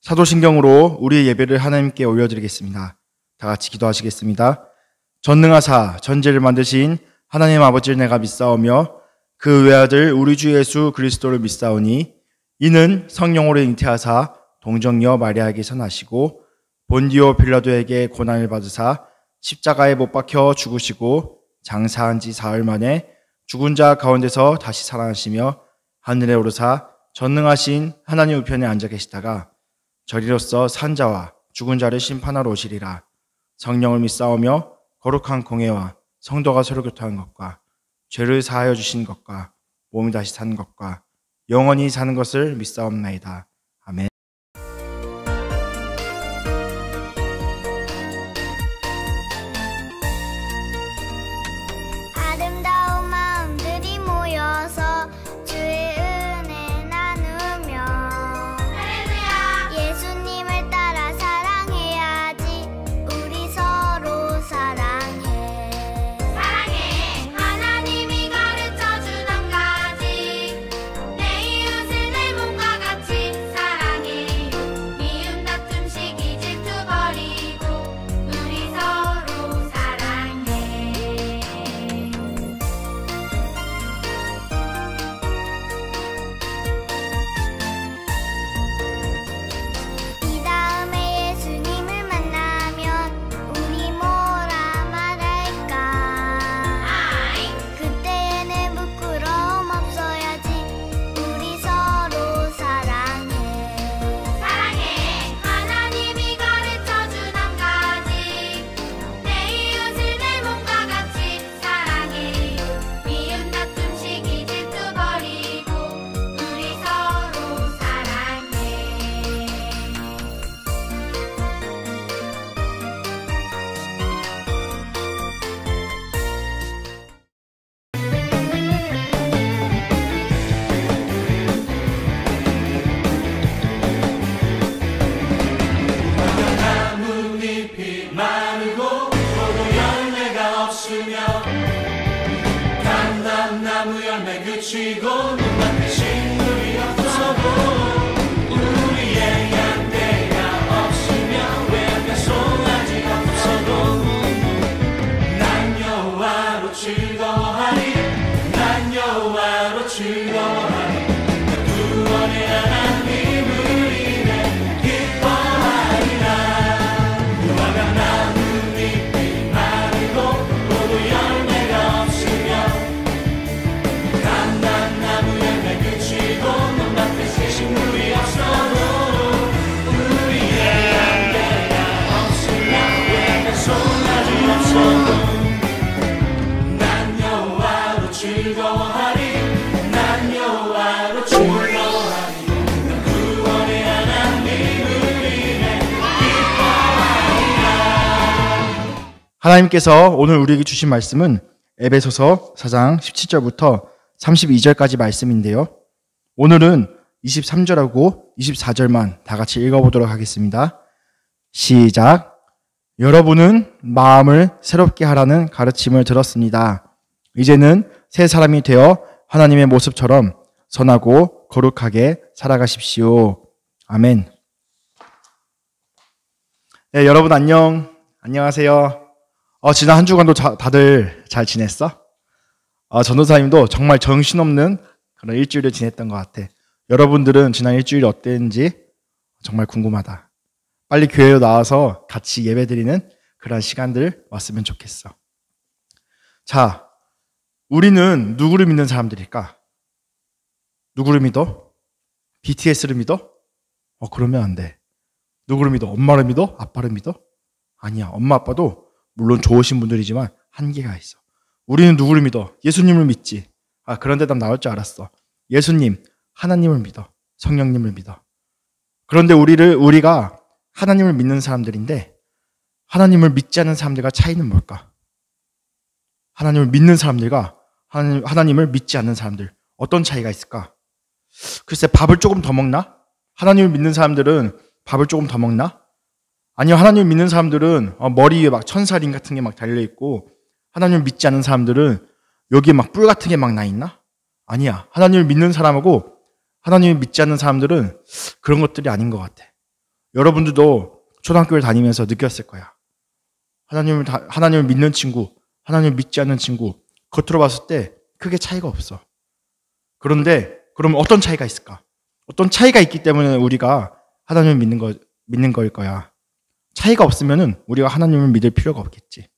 사도신경으로 우리의 예배를 하나님께 올려드리겠습니다. 다 같이 기도하시겠습니다. 전능하사 전제를 만드신 하나님 아버지를 내가 믿사오며 그 외아들 우리 주 예수 그리스도를 믿사오니 이는 성령으로 잉태하사 동정녀 마리아에게 선하시고 본디오 빌라도에게 고난을 받으사 십자가에 못 박혀 죽으시고 장사한 지 사흘 만에 죽은 자 가운데서 다시 살아나시며 하늘에 오르사 전능하신 하나님 우편에 앉아 계시다가 저리로서 산 자와 죽은 자를 심판하러 오시리라. 성령을 믿사오며 거룩한 공회와 성도가 서로 교통한 것과 죄를 사하여 주신 것과 몸이 다시 사는 것과 영원히 사는 것을 믿사옵나이다. 아멘. 아름다운 마음들이 모여서 주의 은혜 나누며 할렐루야. 예수님을 따라 사랑해야지. 우리 서로 사랑해. 사랑해. 하나님이 가르쳐준 한 가지. 내 이웃을 내 몸과 같이 사랑해요. 미움 다툼 시기 질투 버리고 우리 서로 사랑해. 이 다음에 예수님을 만나면 우리 뭐라 말할까? 그때에는 부끄러움 없어야지. 우리 서로 사랑해. 사랑해. 하나님이 가르쳐준 한 가지. 내 이웃을 내 몸과 같이 사랑해요. 미움 다툼 시기 질투 버리고 우리 서로 사랑해. 나뭇잎이 마르고 포도 열매가 없으며 감람나무 열매 그치고 눈앞에 식물이 없어도 우리의 양떼가 없으며 외양간 송아지가 없어도 난 여호와로 즐거워하리. 난 여호와로 즐거워하리. 구원의 하나님을 인해 기뻐하리라. 무화과 나뭇잎이 마르고 포도 열매가 없으며 감람나무 열매 그치고 눈앞에 식물이 없어도 우리의 양떼가 없으며 외양간 송아지 없어도 난 여호와로 즐거워하리. 난 여호와로 즐거워하리. 구원의 하나님을 인해 하나님께서 오늘 우리에게 주신 말씀은 에베소서 4장 17절부터 32절까지 말씀인데요. 오늘은 23절하고 24절만 다 같이 읽어보도록 하겠습니다. 시작. 여러분은 마음을 새롭게 하라는 가르침을 들었습니다. 이제는 새 사람이 되어 하나님의 모습처럼 선하고 거룩하게 살아가십시오. 아멘. 네, 여러분 안녕하세요. 지난 한 주간도 다들 잘 지냈어? 전도사님도 정말 정신없는 그런 일주일을 지냈던 것 같아. 여러분들은 지난 일주일이 어땠는지 정말 궁금하다. 빨리 교회로 나와서 같이 예배드리는 그런 시간들 왔으면 좋겠어. 자, 우리는 누구를 믿는 사람들일까? 누구를 믿어? BTS를 믿어? 그러면 안 돼. 누구를 믿어? 엄마를 믿어? 아빠를 믿어? 아니야. 엄마 아빠도 물론 좋으신 분들이지만 한계가 있어. 우리는 누구를 믿어? 예수님을 믿지. 그런 대답 나올 줄 알았어. 예수님, 하나님을 믿어. 성령님을 믿어. 그런데 우리가 하나님을 믿는 사람들인데 하나님을 믿지 않는 사람들과 차이는 뭘까? 하나님을 믿는 사람들과 하나님을 믿지 않는 사람들, 어떤 차이가 있을까? 글쎄, 밥을 조금 더 먹나? 하나님을 믿는 사람들은 밥을 조금 더 먹나? 아니요, 하나님을 믿는 사람들은 머리 위에 막 천사링 같은 게 막 달려있고, 하나님을 믿지 않는 사람들은 여기에 막 뿔 같은 게 막 나 있나? 아니야. 하나님을 믿는 사람하고 하나님을 믿지 않는 사람들은 그런 것들이 아닌 것 같아. 여러분들도 초등학교를 다니면서 느꼈을 거야. 하나님을 믿는 친구, 하나님을 믿지 않는 친구, 겉으로 봤을 때 크게 차이가 없어. 그런데 그럼 어떤 차이가 있을까? 어떤 차이가 있기 때문에 우리가 하나님을 믿는 거일 거야. 차이가 없으면은 우리가 하나님을 믿을 필요가 없겠지.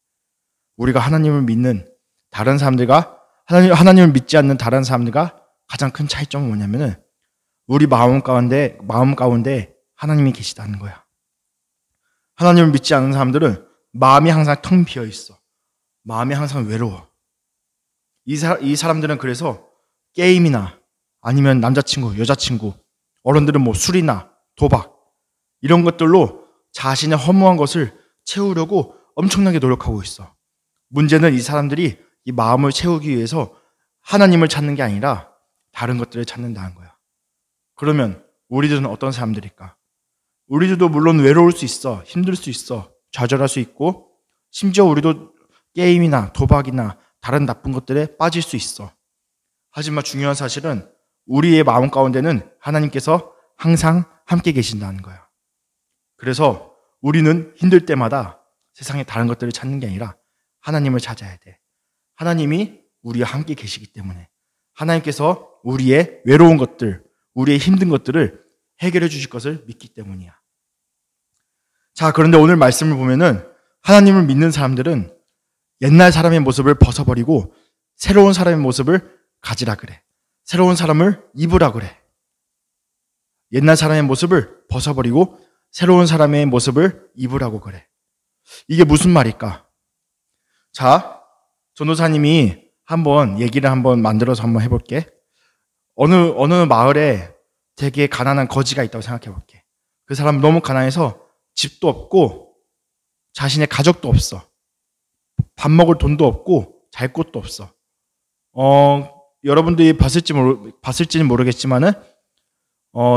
우리가 하나님을 믿는 다른 사람들과 하나님을 믿지 않는 다른 사람들과 가장 큰 차이점은 뭐냐면은 우리 마음 가운데 하나님이 계시다는 거야. 하나님을 믿지 않는 사람들은 마음이 항상 텅 비어 있어. 마음이 항상 외로워. 이 사람들은 그래서 게임이나 아니면 남자친구, 여자친구, 어른들은 뭐 술이나 도박 이런 것들로 자신의 허무한 것을 채우려고 엄청나게 노력하고 있어. 문제는 이 사람들이 이 마음을 채우기 위해서 하나님을 찾는 게 아니라 다른 것들을 찾는다는 거야. 그러면 우리들은 어떤 사람들일까? 우리들도 물론 외로울 수 있어. 힘들 수 있어. 좌절할 수 있고 심지어 우리도 게임이나 도박이나 다른 나쁜 것들에 빠질 수 있어. 하지만 중요한 사실은 우리의 마음 가운데는 하나님께서 항상 함께 계신다는 거야. 그래서 우리는 힘들 때마다 세상에 다른 것들을 찾는 게 아니라 하나님을 찾아야 돼. 하나님이 우리와 함께 계시기 때문에 하나님께서 우리의 외로운 것들, 우리의 힘든 것들을 해결해 주실 것을 믿기 때문이야. 자, 그런데 오늘 말씀을 보면은 하나님을 믿는 사람들은 옛날 사람의 모습을 벗어버리고 새로운 사람의 모습을 가지라 그래. 새로운 사람을 입으라 그래. 옛날 사람의 모습을 벗어버리고 새로운 사람의 모습을 입으라고 그래. 이게 무슨 말일까? 자, 전도사님이 한번 얘기를 만들어서 한번 해볼게. 어느 마을에 되게 가난한 거지가 있다고 생각해 볼게. 그 사람 너무 가난해서 집도 없고 자신의 가족도 없어. 밥 먹을 돈도 없고 잘 곳도 없어. 여러분들이 봤을지는 모르겠지만은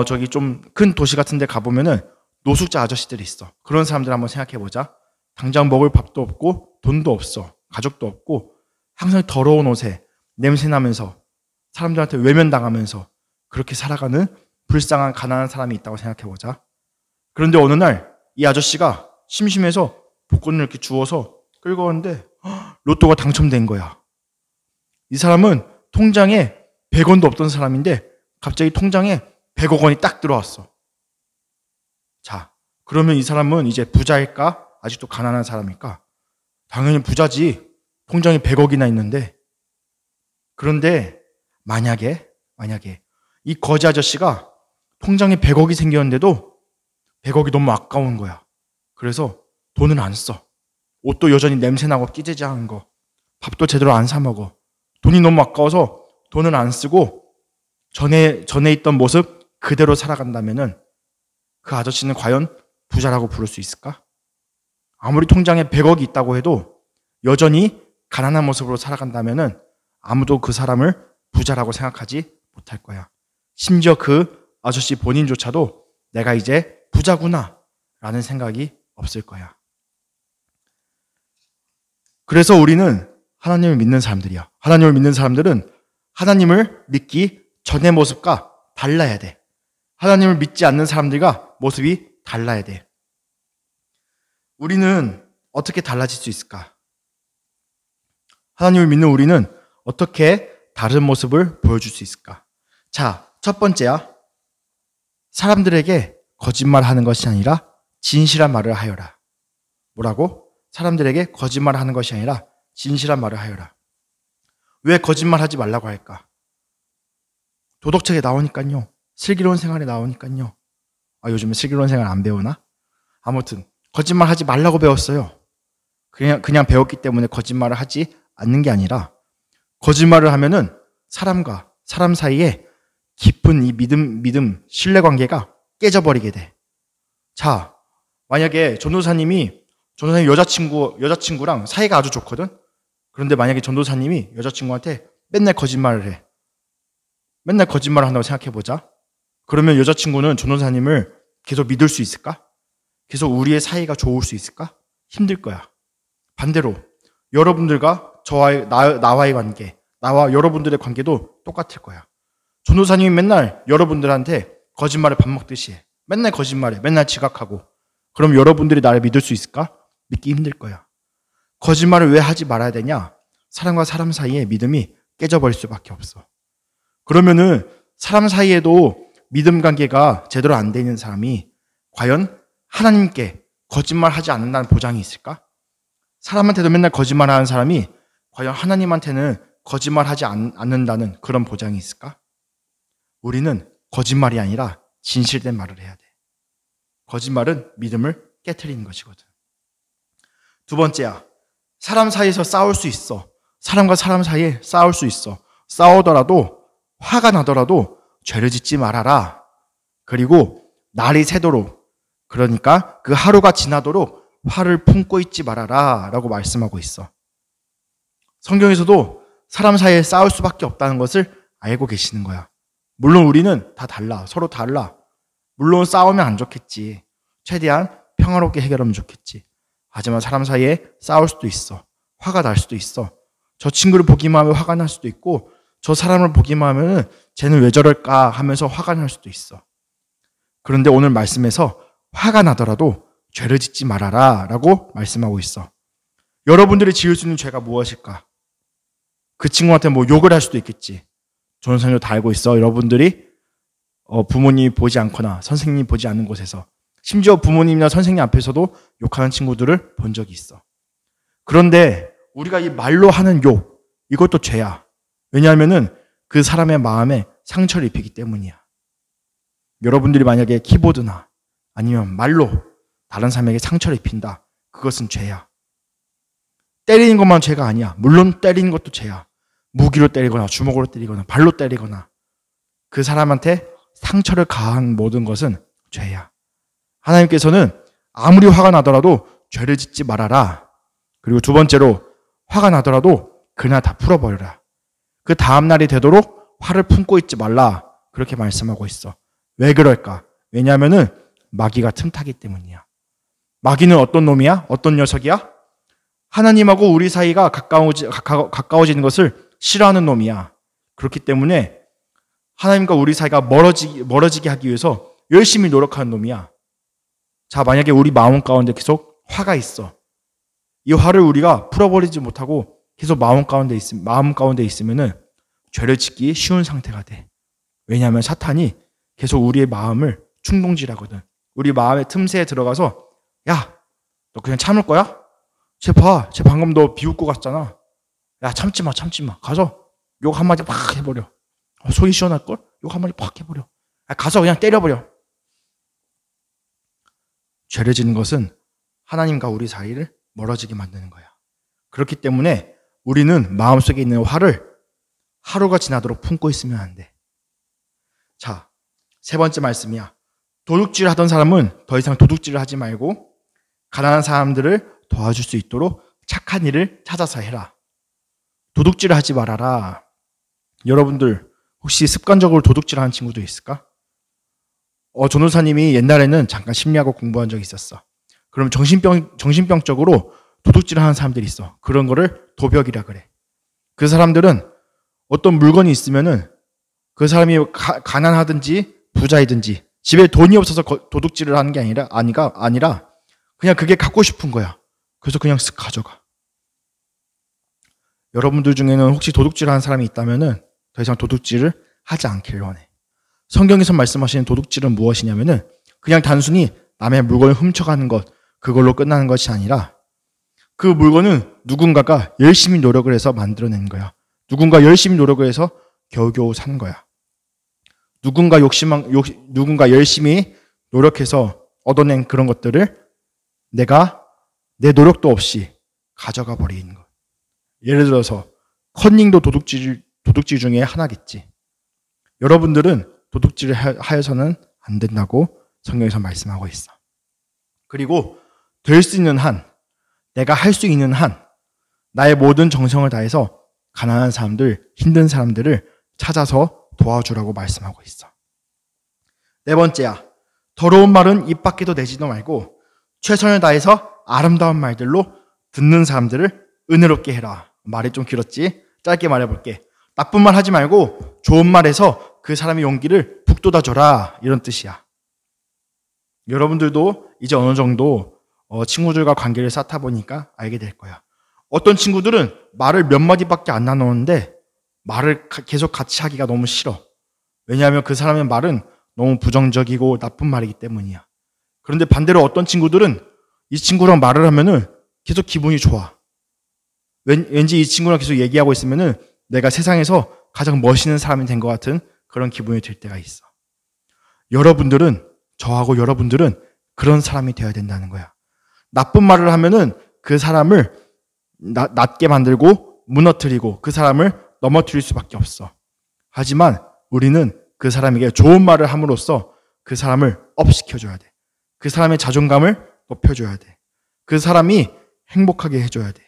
저기 좀 큰 도시 같은 데 가보면은 노숙자 아저씨들이 있어. 그런 사람들 한번 생각해 보자. 당장 먹을 밥도 없고 돈도 없어. 가족도 없고 항상 더러운 옷에 냄새 나면서 사람들한테 외면당하면서 그렇게 살아가는 불쌍한 가난한 사람이 있다고 생각해 보자. 그런데 어느 날 이 아저씨가 심심해서 복권을 이렇게 주워서 끌고 왔는데 로또가 당첨된 거야. 이 사람은 통장에 100원도 없던 사람인데 갑자기 통장에 100억 원이 딱 들어왔어. 자, 그러면 이 사람은 이제 부자일까? 아직도 가난한 사람일까? 당연히 부자지. 통장에 100억이나 있는데. 그런데 만약에 이 거지 아저씨가 통장에 100억이 생겼는데도 100억이 너무 아까운 거야. 그래서 돈을 안 써. 옷도 여전히 냄새나고 끼재재한 거. 밥도 제대로 안 사 먹어. 돈이 너무 아까워서 돈을 안 쓰고 전에 있던 모습 그대로 살아간다면은 그 아저씨는 과연 부자라고 부를 수 있을까? 아무리 통장에 100억이 있다고 해도 여전히 가난한 모습으로 살아간다면은 아무도 그 사람을 부자라고 생각하지 못할 거야. 심지어 그 아저씨 본인조차도 내가 이제 부자구나 라는 생각이 없을 거야. 그래서 우리는 하나님을 믿는 사람들이야. 하나님을 믿는 사람들은 하나님을 믿기 전의 모습과 달라야 돼. 하나님을 믿지 않는 사람들과 모습이 달라야 돼. 우리는 어떻게 달라질 수 있을까? 하나님을 믿는 우리는 어떻게 다른 모습을 보여줄 수 있을까? 자, 첫 번째야. 사람들에게 거짓말하는 것이 아니라 진실한 말을 하여라. 뭐라고? 사람들에게 거짓말하는 것이 아니라 진실한 말을 하여라. 왜 거짓말하지 말라고 할까? 도덕책에 나오니까요. 슬기로운 생활에 나오니까요. 요즘에 슬기로운 생활 안 배우나? 아무튼 거짓말하지 말라고 배웠어요. 그냥 배웠기 때문에 거짓말을 하지 않는 게 아니라 거짓말을 하면은 사람과 사람 사이에 깊은 이 믿음, 신뢰관계가 깨져버리게 돼. 자, 만약에 전도사님이 여자친구랑 사이가 아주 좋거든? 그런데 만약에 전도사님이 여자친구한테 맨날 거짓말을 해. 맨날 거짓말을 한다고 생각해보자. 그러면 여자친구는 전도사님을 계속 믿을 수 있을까? 계속 우리의 사이가 좋을 수 있을까? 힘들 거야. 반대로 여러분들과 나와의 관계, 나와 여러분들의 관계도 똑같을 거야. 전도사님이 맨날 여러분들한테 거짓말을 밥 먹듯이 해. 맨날 거짓말해. 맨날 지각하고. 그럼 여러분들이 나를 믿을 수 있을까? 믿기 힘들 거야. 거짓말을 왜 하지 말아야 되냐? 사람과 사람 사이에 믿음이 깨져버릴 수밖에 없어. 그러면은 사람 사이에도 믿음 관계가 제대로 안 돼 있는 사람이 과연 하나님께 거짓말하지 않는다는 보장이 있을까? 사람한테도 맨날 거짓말하는 사람이 과연 하나님한테는 거짓말하지 않는다는 그런 보장이 있을까? 우리는 거짓말이 아니라 진실된 말을 해야 돼. 거짓말은 믿음을 깨트리는 것이거든. 두 번째야. 사람 사이에서 싸울 수 있어. 사람과 사람 사이에 싸울 수 있어. 싸우더라도 화가 나더라도 죄를 짓지 말아라. 그리고 날이 새도록, 그러니까 그 하루가 지나도록 화를 품고 있지 말아라 라고 말씀하고 있어. 성경에서도 사람 사이에 싸울 수밖에 없다는 것을 알고 계시는 거야. 물론 우리는 다 달라. 서로 달라. 물론 싸우면 안 좋겠지. 최대한 평화롭게 해결하면 좋겠지. 하지만 사람 사이에 싸울 수도 있어. 화가 날 수도 있어. 저 친구를 보기만 하면 화가 날 수도 있고, 저 사람을 보기만 하면 쟤는 왜 저럴까 하면서 화가 날 수도 있어. 그런데 오늘 말씀에서 화가 나더라도 죄를 짓지 말아라 라고 말씀하고 있어. 여러분들이 지을 수 있는 죄가 무엇일까? 그 친구한테 뭐 욕을 할 수도 있겠지. 전선생도 다 알고 있어. 여러분들이 부모님이 보지 않거나 선생님이 보지 않는 곳에서, 심지어 부모님이나 선생님 앞에서도 욕하는 친구들을 본 적이 있어. 그런데 우리가 이 말로 하는 욕, 이것도 죄야. 왜냐하면은 그 사람의 마음에 상처를 입히기 때문이야. 여러분들이 만약에 키보드나 아니면 말로 다른 사람에게 상처를 입힌다. 그것은 죄야. 때리는 것만 죄가 아니야. 물론 때리는 것도 죄야. 무기로 때리거나 주먹으로 때리거나 발로 때리거나 그 사람한테 상처를 가한 모든 것은 죄야. 하나님께서는 아무리 화가 나더라도 죄를 짓지 말아라. 그리고 두 번째로, 화가 나더라도 그날 다 풀어버려라. 그 다음날이 되도록 화를 품고 있지 말라. 그렇게 말씀하고 있어. 왜 그럴까? 왜냐하면은 마귀가 틈타기 때문이야. 마귀는 어떤 놈이야? 어떤 녀석이야? 하나님하고 우리 사이가 가까워지는 것을 싫어하는 놈이야. 그렇기 때문에 하나님과 우리 사이가 멀어지게 하기 위해서 열심히 노력하는 놈이야. 자, 만약에 우리 마음 가운데 계속 화가 있어. 이 화를 우리가 풀어버리지 못하고 계속 마음 가운데 있으면은 죄를 짓기 쉬운 상태가 돼. 왜냐하면 사탄이 계속 우리의 마음을 충동질하거든. 우리 마음의 틈새에 들어가서, 야, 너 그냥 참을 거야? 쟤 봐, 쟤 방금 너 비웃고 갔잖아. 야, 참지 마. 가서 욕 한마디 팍 해버려. 속이 시원할걸? 욕 한마디 팍 해버려. 야, 가서 그냥 때려버려. 죄를 짓는 것은 하나님과 우리 사이를 멀어지게 만드는 거야. 그렇기 때문에 우리는 마음속에 있는 화를 하루가 지나도록 품고 있으면 안 돼. 자, 세 번째 말씀이야. 도둑질 하던 사람은 더 이상 도둑질을 하지 말고 가난한 사람들을 도와줄 수 있도록 착한 일을 찾아서 해라. 도둑질을 하지 말아라. 여러분들 혹시 습관적으로 도둑질하는 친구도 있을까? 전도사님이 옛날에는 잠깐 심리학을 공부한 적이 있었어. 그럼 정신병적으로 도둑질을 하는 사람들이 있어. 그런 거를 도벽이라 그래. 그 사람들은 어떤 물건이 있으면은 그 사람이 가난하든지 부자이든지 집에 돈이 없어서 도둑질을 하는 게 아니라 그냥 그게 갖고 싶은 거야. 그래서 그냥 쓱 가져가. 여러분들 중에는 혹시 도둑질하는 사람이 있다면은 더 이상 도둑질을 하지 않기를 원해. 성경에서 말씀하시는 도둑질은 무엇이냐면은 그냥 단순히 남의 물건을 훔쳐가는 것, 그걸로 끝나는 것이 아니라 그 물건은 누군가가 열심히 노력을 해서 만들어낸 거야. 누군가 열심히 노력을 해서 겨우겨우 산 거야. 누군가 열심히 노력해서 얻어낸 그런 것들을 내가 내 노력도 없이 가져가 버리는 것. 예를 들어서 컨닝도 도둑질 중에 하나겠지. 여러분들은 도둑질을 하여서는 안 된다고 성경에서 말씀하고 있어. 그리고 될 수 있는 한, 내가 할 수 있는 한, 나의 모든 정성을 다해서 가난한 사람들, 힘든 사람들을 찾아서 도와주라고 말씀하고 있어. 네 번째야. 더러운 말은 입 밖에도 내지도 말고 최선을 다해서 아름다운 말들로 듣는 사람들을 은혜롭게 해라. 말이 좀 길었지? 짧게 말해볼게. 나쁜 말 하지 말고 좋은 말 해서 그 사람의 용기를 북돋아줘라. 이런 뜻이야. 여러분들도 이제 어느 정도 친구들과 관계를 쌓다 보니까 알게 될 거야. 어떤 친구들은 말을 몇 마디밖에 안 나누는데 말을 계속 같이 하기가 너무 싫어. 왜냐하면 그 사람의 말은 너무 부정적이고 나쁜 말이기 때문이야. 그런데 반대로 어떤 친구들은 이 친구랑 말을 하면은 계속 기분이 좋아. 왠지 이 친구랑 계속 얘기하고 있으면은 내가 세상에서 가장 멋있는 사람이 된 것 같은 그런 기분이 들 때가 있어. 여러분들은, 저하고 여러분들은 그런 사람이 되어야 된다는 거야. 나쁜 말을 하면은 그 사람을 낮게 만들고 무너뜨리고 그 사람을 넘어뜨릴 수밖에 없어. 하지만 우리는 그 사람에게 좋은 말을 함으로써 그 사람을 업시켜줘야 돼. 그 사람의 자존감을 높여줘야 돼. 그 사람이 행복하게 해줘야 돼.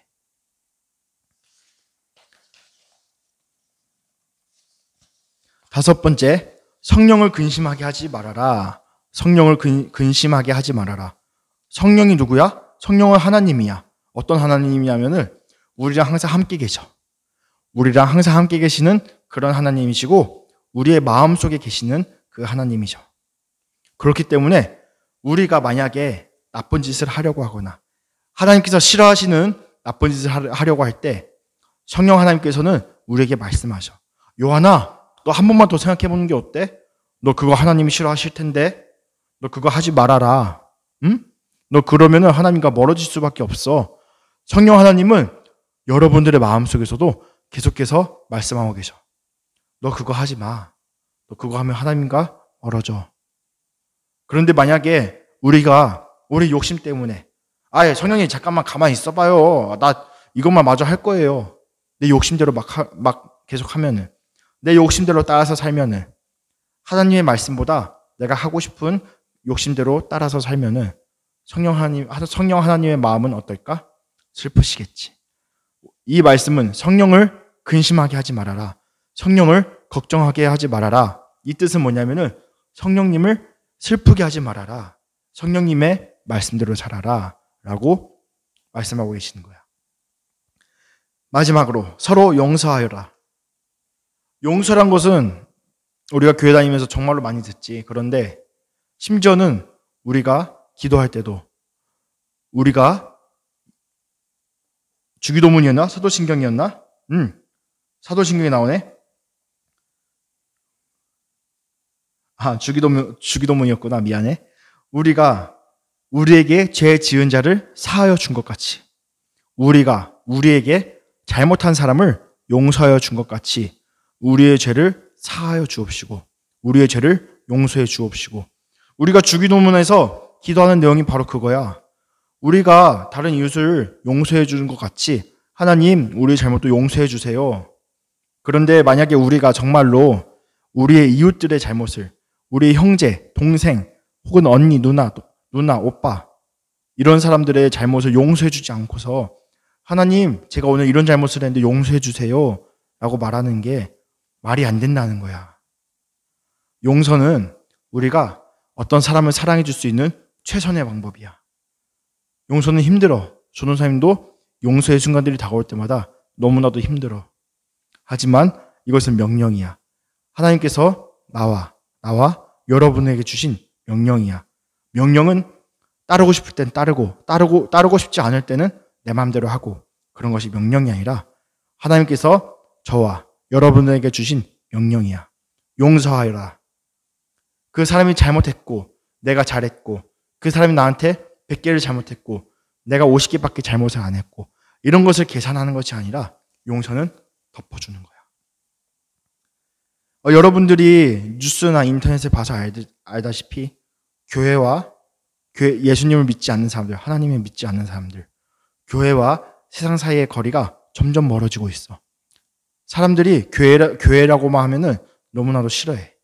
다섯 번째, 성령을 근심하게 하지 말아라. 성령을 근심하게 하지 말아라. 성령이 누구야? 성령은 하나님이야. 어떤 하나님이냐면은 우리랑 항상 함께 계셔. 우리랑 항상 함께 계시는 그런 하나님이시고 우리의 마음속에 계시는 그 하나님이죠. 그렇기 때문에 우리가 만약에 나쁜 짓을 하려고 하거나 하나님께서 싫어하시는 나쁜 짓을 하려고 할 때 성령 하나님께서는 우리에게 말씀하셔. 요한아, 너 한 번만 더 생각해 보는 게 어때? 너 그거 하나님이 싫어하실 텐데 너 그거 하지 말아라. 응? 너 그러면은 하나님과 멀어질 수밖에 없어. 성령 하나님은 여러분들의 마음속에서도 계속해서 말씀하고 계셔. 너 그거 하지 마. 너 그거 하면 하나님과 멀어져. 그런데 만약에 우리 욕심 때문에 성령님 잠깐만 가만히 있어봐요. 나 이것만 마저 할 거예요. 내 욕심대로 막 계속 하면은, 내 욕심대로 따라서 살면은, 하나님의 말씀보다 내가 하고 싶은 욕심대로 따라서 살면은 성령 하나님의 마음은 어떨까? 슬프시겠지. 이 말씀은 성령을 근심하게 하지 말아라. 성령을 걱정하게 하지 말아라. 이 뜻은 뭐냐면은 성령님을 슬프게 하지 말아라. 성령님의 말씀대로 살아라. 라고 말씀하고 계시는 거야. 마지막으로 서로 용서하여라. 용서란 것은 우리가 교회 다니면서 정말로 많이 듣지. 그런데 심지어는 우리가 기도할 때도 우리가 주기도문이었나? 사도신경이었나? 사도신경이 나오네. 주기도문이었구나. 미안해. 우리가 우리에게 죄 지은 자를 사하여 준 것 같이, 우리가 우리에게 잘못한 사람을 용서하여 준 것 같이 우리의 죄를 사하여 주옵시고 우리의 죄를 용서해 주옵시고. 우리가 주기도문에서 기도하는 내용이 바로 그거야. 우리가 다른 이웃을 용서해 주는 것 같이 하나님, 우리의 잘못도 용서해 주세요. 그런데 만약에 우리가 정말로 우리의 이웃들의 잘못을, 우리의 형제, 동생, 혹은 언니, 누나, 오빠, 이런 사람들의 잘못을 용서해 주지 않고서 하나님, 제가 오늘 이런 잘못을 했는데 용서해 주세요 라고 말하는 게 말이 안 된다는 거야. 용서는 우리가 어떤 사람을 사랑해 줄 수 있는 최선의 방법이야. 용서는 힘들어. 전도사님도 용서의 순간들이 다가올 때마다 너무나도 힘들어. 하지만 이것은 명령이야. 하나님께서 나와 여러분에게 주신 명령이야. 명령은 따르고 싶을 땐 따르고 싶지 않을 때는 내 마음대로 하고, 그런 것이 명령이 아니라 하나님께서 저와 여러분에게 주신 명령이야. 용서하여라. 그 사람이 잘못했고 내가 잘했고, 그 사람이 나한테 100개를 잘못했고 내가 50개밖에 잘못을 안 했고, 이런 것을 계산하는 것이 아니라 용서는 덮어주는 거야. 여러분들이 뉴스나 인터넷을 봐서 알다시피 예수님을 믿지 않는 사람들, 하나님을 믿지 않는 사람들, 교회와 세상 사이의 거리가 점점 멀어지고 있어. 사람들이 교회라고만 하면은 너무나도 싫어해.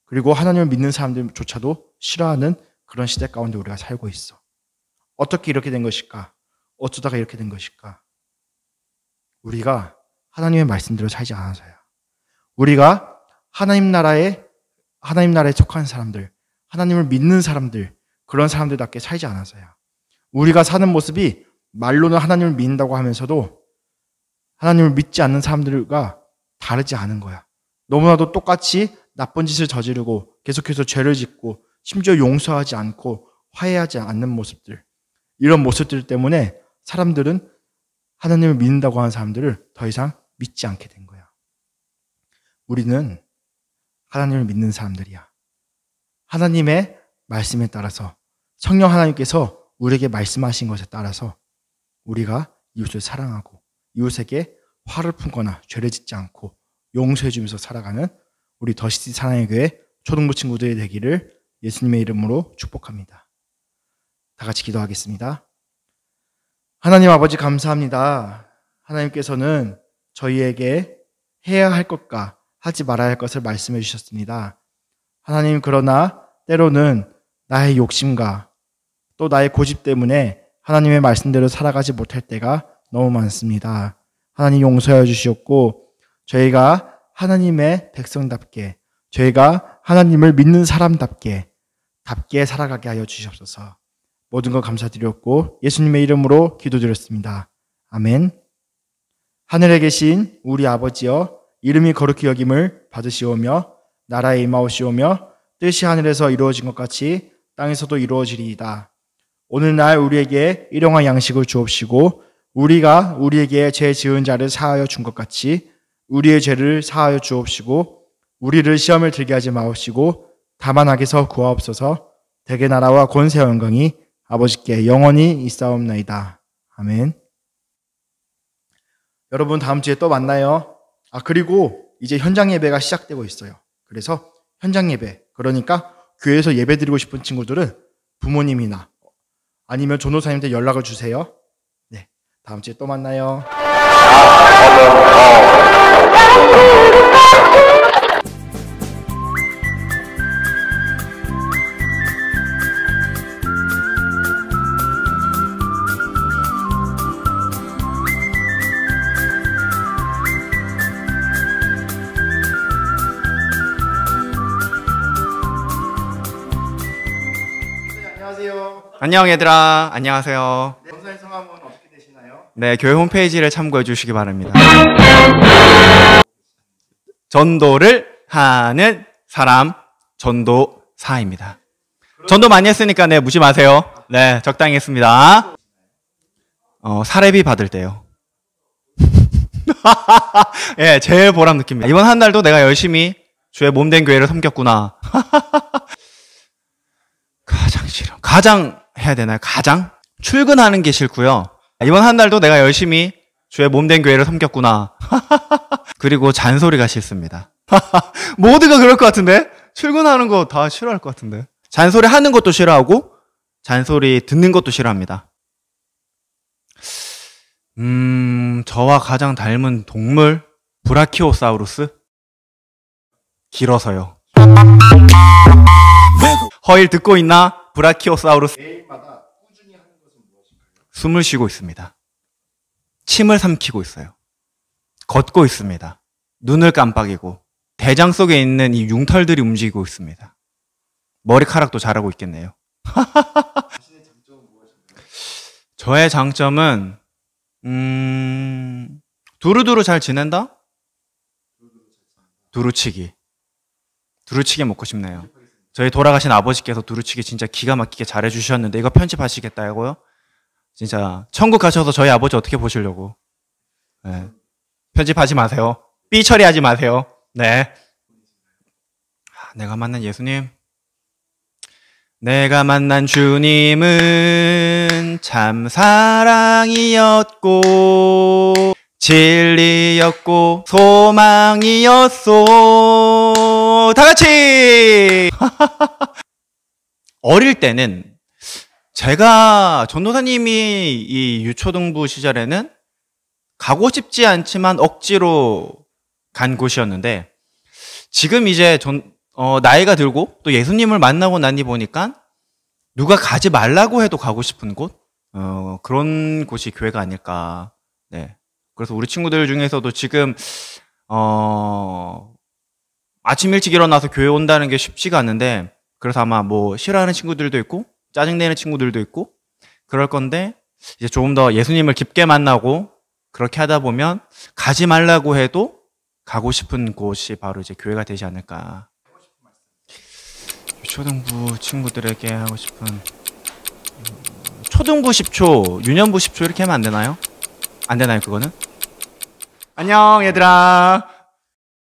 그리고 하나님을 믿는 사람들조차도 싫어하는 그런 시대 가운데 우리가 살고 있어. 어떻게 이렇게 된 것일까? 어쩌다가 이렇게 된 것일까? 우리가 하나님의 말씀대로 살지 않아서야. 우리가 하나님 나라에 속한 사람들, 하나님을 믿는 사람들, 그런 사람들답게 살지 않아서야. 우리가 사는 모습이 말로는 하나님을 믿는다고 하면서도 하나님을 믿지 않는 사람들과 다르지 않은 거야. 너무나도 똑같이 나쁜 짓을 저지르고 계속해서 죄를 짓고 심지어 용서하지 않고 화해하지 않는 모습들, 이런 모습들 때문에 사람들은 하나님을 믿는다고 하는 사람들을 더 이상 믿지 않게 된 거야. 우리는 하나님을 믿는 사람들이야. 하나님의 말씀에 따라서, 성령 하나님께서 우리에게 말씀하신 것에 따라서 우리가 이웃을 사랑하고 이웃에게 화를 품거나 죄를 짓지 않고 용서해 주면서 살아가는 우리 더시티 사랑의 교회 초등부 친구들이 되기를 예수님의 이름으로 축복합니다. 다 같이 기도하겠습니다. 하나님 아버지 감사합니다. 하나님께서는 저희에게 해야 할 것과 하지 말아야 할 것을 말씀해 주셨습니다. 하나님, 그러나 때로는 나의 욕심과 또 나의 고집 때문에 하나님의 말씀대로 살아가지 못할 때가 너무 많습니다. 하나님 용서해 주시옵고 저희가 하나님의 백성답게, 저희가 하나님을 믿는 사람답게 살아가게 하여 주시옵소서. 모든 것 감사드렸고 예수님의 이름으로 기도드렸습니다. 아멘. 하늘에 계신 우리 아버지여, 이름이 거룩히 여김을 받으시오며 나라에 임하오시오며 뜻이 하늘에서 이루어진 것 같이 땅에서도 이루어지리이다. 오늘날 우리에게 일용할 양식을 주옵시고 우리가 우리에게 죄 지은 자를 사하여 준 것 같이 우리의 죄를 사하여 주옵시고 우리를 시험을 들게 하지 마옵시고 다만 악에서 구하옵소서. 대개 나라와 권세와 영광이 아버지께 영원히 있사옵나이다. 아멘. 여러분 다음 주에 또 만나요. 그리고 이제 현장 예배가 시작되고 있어요. 그래서 현장 예배, 그러니까 교회에서 예배 드리고 싶은 친구들은 부모님이나 아니면 전도사님한테 연락을 주세요. 네, 다음 주에 또 만나요. 안녕 얘들아, 안녕하세요. 네, 전도사님 성함은 어떻게 되시나요? 네, 교회 홈페이지를 참고해 주시기 바랍니다. 전도를 하는 사람, 전도사입니다. 전도 많이 했으니까 네, 묻지 마세요. 네, 적당히 했습니다. 사례비 받을 때요. 예, 제일 보람 느낍니다. 이번 한 달도 내가 열심히 주의 몸된 교회를 섬겼구나. 가장 싫어. 가장 해야 되나요? 가장? 출근하는 게 싫고요. 이번 한 달도 내가 열심히 주의 몸된 교회를 섬겼구나. 그리고 잔소리가 싫습니다. 모두가 그럴 것 같은데? 출근하는 거 다 싫어할 것 같은데? 잔소리 하는 것도 싫어하고 잔소리 듣는 것도 싫어합니다. 저와 가장 닮은 동물? 브라키오사우루스? 길어서요. 허일 듣고 있나? 브라키오사우루스. 매일마다 꾸준히 하는 것은 무엇인가요? 숨을 쉬고 있습니다. 침을 삼키고 있어요. 걷고 있습니다. 눈을 깜빡이고 대장 속에 있는 이 융털들이 움직이고 있습니다. 머리카락도 자라고 있겠네요. 자신의 장점은 무엇인가요? 저의 장점은 두루두루 잘 지낸다? 두루치기. 두루치기 먹고 싶네요. 저희 돌아가신 아버지께서 두루치기 진짜 기가 막히게 잘해주셨는데 이거 편집하시겠다고요? 진짜 천국 가셔서 저희 아버지 어떻게 보시려고. 네. 편집하지 마세요. 삐 처리하지 마세요. 네. 내가 만난 예수님. 내가 만난 주님은 참 사랑이었고 진리였고 소망이었소. 다 같이! 어릴 때는 제가 전도사님이 이 유초등부 시절에는 가고 싶지 않지만 억지로 간 곳이었는데 지금 이제 나이가 들고 또 예수님을 만나고 나니 보니까 누가 가지 말라고 해도 가고 싶은 곳? 그런 곳이 교회가 아닐까. 네. 그래서 우리 친구들 중에서도 지금 아침 일찍 일어나서 교회 온다는 게 쉽지가 않은데 그래서 아마 뭐 싫어하는 친구들도 있고 짜증내는 친구들도 있고 그럴 건데 이제 조금 더 예수님을 깊게 만나고 그렇게 하다 보면 가지 말라고 해도 가고 싶은 곳이 바로 이제 교회가 되지 않을까. 유초등부 친구들에게 하고 싶은 초등부 10초, 유년부 10초 이렇게 하면 안 되나요? 안 되나요, 그거는? 안녕 얘들아.